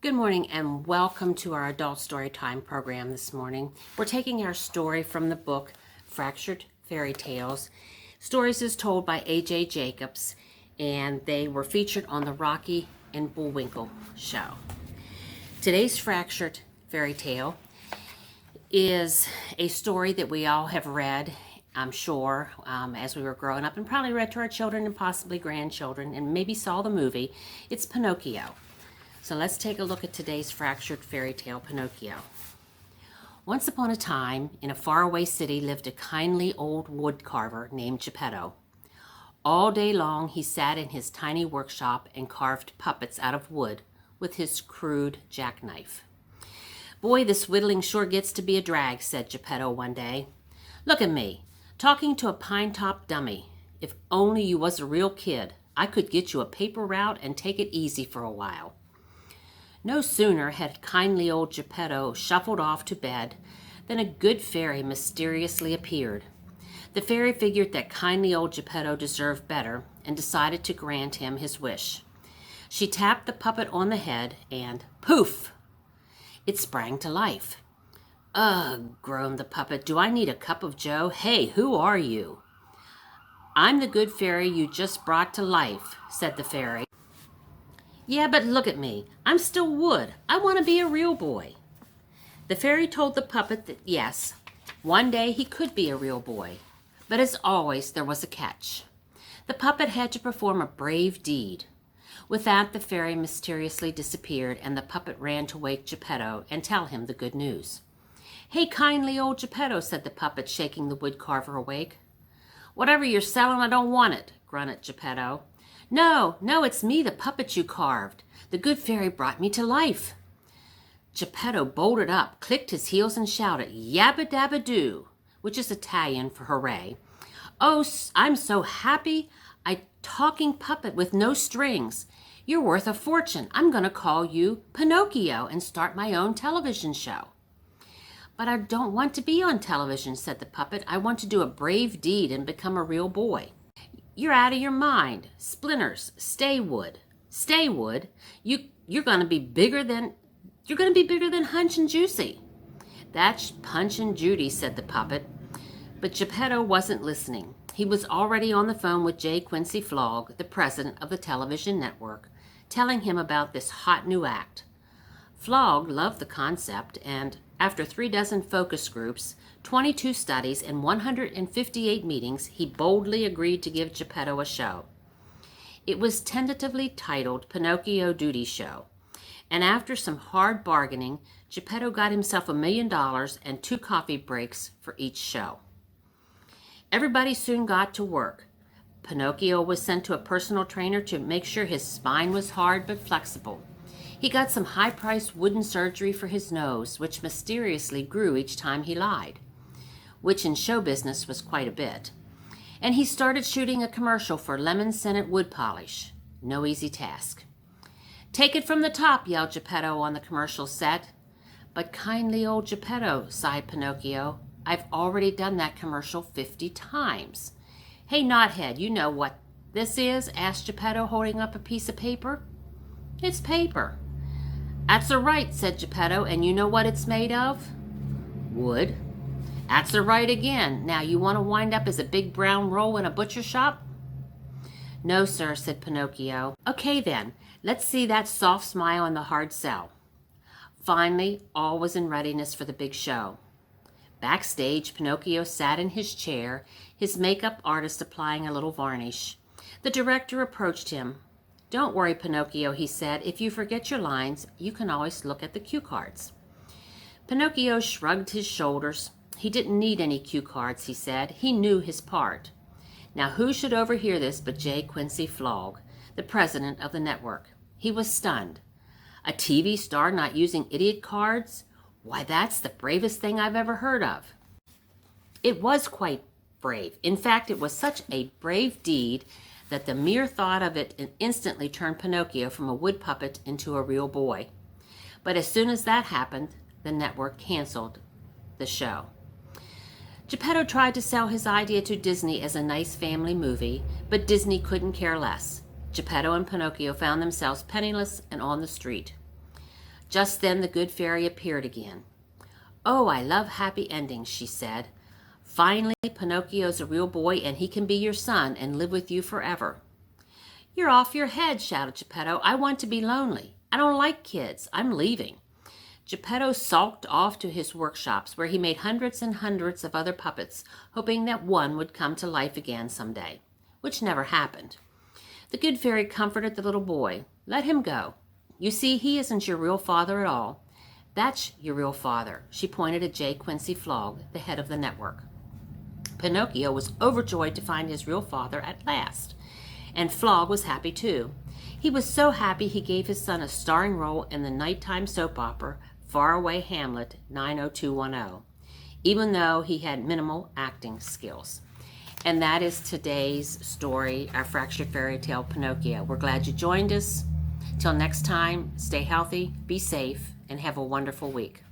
Good morning and welcome to our adult storytime program this morning. We're taking our story from the book Fractured Fairy Tales. Stories is told by A.J. Jacobs, and they were featured on the Rocky and Bullwinkle Show. Today's Fractured Fairy Tale is a story that we all have read, I'm sure, as we were growing up, and probably read to our children and possibly grandchildren, and maybe saw the movie. It's Pinocchio. So let's take a look at today's fractured fairy tale, Pinocchio. Once upon a time, in a faraway city lived a kindly old wood carver named Geppetto. All day long he sat in his tiny workshop and carved puppets out of wood with his crude jackknife. "Boy, this whittling sure gets to be a drag," said Geppetto one day. "Look at me, talking to a pine-top dummy. If only you was a real kid, I could get you a paper route and take it easy for a while." No sooner had kindly old Geppetto shuffled off to bed than a good fairy mysteriously appeared. The fairy figured that kindly old Geppetto deserved better and decided to grant him his wish. She tapped the puppet on the head and poof! It sprang to life. "Ugh," groaned the puppet, "do I need a cup of joe? Hey, who are you?" "I'm the good fairy you just brought to life," said the fairy. "Yeah, but look at me. I'm still wood. I want to be a real boy." The fairy told the puppet that yes, one day he could be a real boy. But as always, there was a catch. The puppet had to perform a brave deed. With that, the fairy mysteriously disappeared, and the puppet ran to wake Geppetto and tell him the good news. "Hey, kindly old Geppetto," said the puppet, shaking the wood carver awake. "Whatever you're selling, I don't want it," grunted Geppetto. No, it's me, the puppet you carved. The good fairy brought me to life." Geppetto bolted up, clicked his heels, and shouted, "Yabba dabba doo," which is Italian for hooray. "Oh, I'm so happy. A talking puppet with no strings. You're worth a fortune. I'm going to call you Pinocchio and start my own television show." "But I don't want to be on television," said the puppet. "I want to do a brave deed and become a real boy." "You're out of your mind. Splinters, stay wood. Stay wood. You're going to be bigger than Hunch and Juicy." "That's Punch and Judy," said the puppet. But Geppetto wasn't listening. He was already on the phone with J. Quincy Flogg, the president of the television network, telling him about this hot new act. Flogg loved the concept, and after 36 focus groups, 22 studies, and 158 meetings, he boldly agreed to give Geppetto a show. It was tentatively titled Pinocchio Duty Show, and after some hard bargaining, Geppetto got himself $1 million and 2 coffee breaks for each show. Everybody soon got to work. Pinocchio was sent to a personal trainer to make sure his spine was hard but flexible. He got some high-priced wooden surgery for his nose, which mysteriously grew each time he lied, which in show business was quite a bit. And he started shooting a commercial for lemon-scented wood polish. No easy task. "Take it from the top," yelled Geppetto on the commercial set. "But kindly old Geppetto," sighed Pinocchio, "I've already done that commercial 50 times. "Hey, knothead, you know what this is?" asked Geppetto, holding up a piece of paper. "It's paper." "That's right," said Geppetto, "and you know what it's made of?" "Wood." "That's right again. Now you want to wind up as a big brown roll in a butcher shop?" "No, sir," said Pinocchio. "Okay then, let's see that soft smile and the hard sell." Finally, all was in readiness for the big show. Backstage, Pinocchio sat in his chair, his makeup artist applying a little varnish. The director approached him. "Don't worry, Pinocchio," he said. "If you forget your lines, you can always look at the cue cards." Pinocchio shrugged his shoulders. He didn't need any cue cards, he said. He knew his part. Now who should overhear this but J. Quincy Flogg, the president of the network? He was stunned. A TV star not using idiot cards? Why, that's the bravest thing I've ever heard of. It was quite brave. In fact, it was such a brave deed that the mere thought of it instantly turned Pinocchio from a wood puppet into a real boy. But as soon as that happened, the network canceled the show. Geppetto tried to sell his idea to Disney as a nice family movie, but Disney couldn't care less. Geppetto and Pinocchio found themselves penniless and on the street. Just then the good fairy appeared again. "Oh, I love happy endings," she said. "Finally, Pinocchio's a real boy and he can be your son and live with you forever." "You're off your head," shouted Geppetto. "I want to be lonely. I don't like kids. I'm leaving." Geppetto sulked off to his workshops, where he made hundreds and hundreds of other puppets, hoping that one would come to life again someday, which never happened. The good fairy comforted the little boy. "Let him go. You see, he isn't your real father at all. That's your real father." She pointed at J. Quincy Flog, the head of the network. Pinocchio was overjoyed to find his real father at last, and Flog was happy too. He was so happy he gave his son a starring role in the nighttime soap opera Faraway Hamlet 90210, even though he had minimal acting skills. And that is today's story, our fractured fairy tale, Pinocchio. We're glad you joined us. Till next time, stay healthy, be safe, and have a wonderful week.